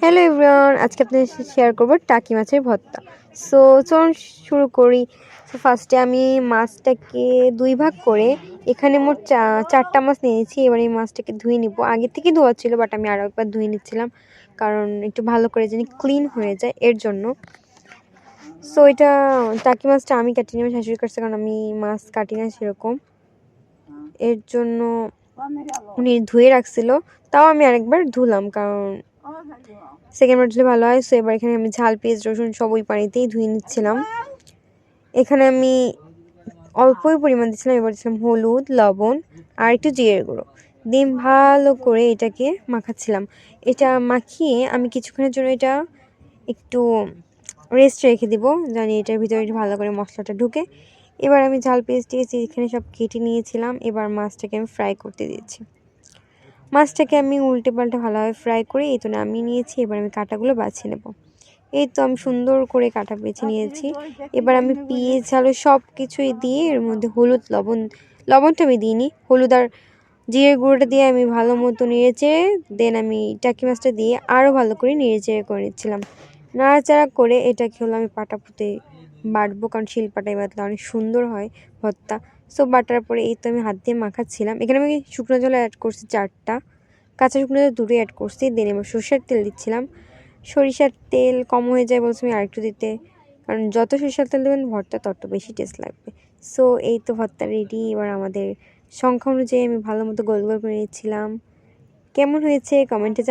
Hello everyone, আজকে আপনাদের সাথে শেয়ার করবো টাকি মাছের ভর্তা। সো চলুন শুরু করি। তো ফার্স্টে আমি মাছটাকে দুই ভাগ করে এখানে মোট চারটা মাছ নিয়েছি। এবার এই মাছটাকে ধুয়ে নিব। আগে থেকে ধোয়া ছিল, বাট আমি আরও একবার ধুয়ে নিচ্ছিলাম কারণ একটু ভালো করে যেন ক্লিন হয়ে যায় এর জন্য। সো এটা টাকি মাছটা আমি কাটি নিয়ে শাশুড়ি কাটছে, কারণ আমি মাছ কাটি না সেরকম, এর জন্য উনি ধুয়ে রাখছিল। তাও আমি আরেকবার ধুলাম কারণ সেকেন্ডবার ধুলে ভালো হয়। সো এবার এখানে আমি ঝাল, পেঁয়াজ, রসুন সব ওই পানিতেই ধুয়ে নিচ্ছিলাম। এখানে আমি অল্পই পরিমাণ দিচ্ছিলাম। এবার দিচ্ছিলাম হলুদ, লবণ আর একটু জিরের গুঁড়ো দিয়ে ভালো করে এটাকে মাখাচ্ছিলাম। এটা মাখিয়ে আমি কিছুক্ষণের জন্য এটা একটু রেস্ট রেখে দিব, জানি এটার ভিতরে একটু ভালো করে মশলাটা ঢুকে। এবার আমি ঝাল, পেঁয়াজ টিয়েছি এখানে সব কেটে নিয়েছিলাম। এবার মাছটাকে আমি ফ্রাই করতে দিয়েছি। মাছটাকে আমি উল্টে পাল্টে ভালোভাবে ফ্রাই করে এই তো নামিয়ে নিয়েছি। এবার আমি কাঁটাগুলো বাছিয়ে নেব। এই তো আমি সুন্দর করে কাঁটা বেছে নিয়েছি। এবার আমি পেঁয়াজ, আলু সব কিছুই দিয়ে এর মধ্যে হলুদ, লবণটা আমি দিইনি, হলুদ আর জিরের গুঁড়োটা দিয়ে আমি ভালো মতো নেড়েচেড়ে দেন আমি টাকি মাছটা দিয়ে আরও ভালো করে নেড়েচেড়ে করে নিচ্ছিলাম। নাড়াচাড়া করে এটাকে হলো আমি পাটাপুতে বাটবো, কারণ শিলপাটায় বাটলে অনেক সুন্দর হয় ভর্তা। সো বাটার পরে এই তো আমি হাত দিয়ে মাখাচ্ছিলাম। এখানে আমি শুকনো জল অ্যাড করছি 4টা, কাঁচা শুকনো জল 2টো অ্যাড করছি। দেন এবার সরষের তেল দিচ্ছিলাম। সরিষার তেল কম হয়ে যায় বলছি আমি আরেকটু দিতে, কারণ যত সরিষার তেল দেবেন ভর্তা তত বেশি টেস্ট লাগবে। সো এই তো ভর্তা রেডি। এবার আমাদের সংখ্যা অনুযায়ী আমি ভালো মতো গোল গোল করে নিচ্ছিলাম। কেমন হয়েছে কমেন্টে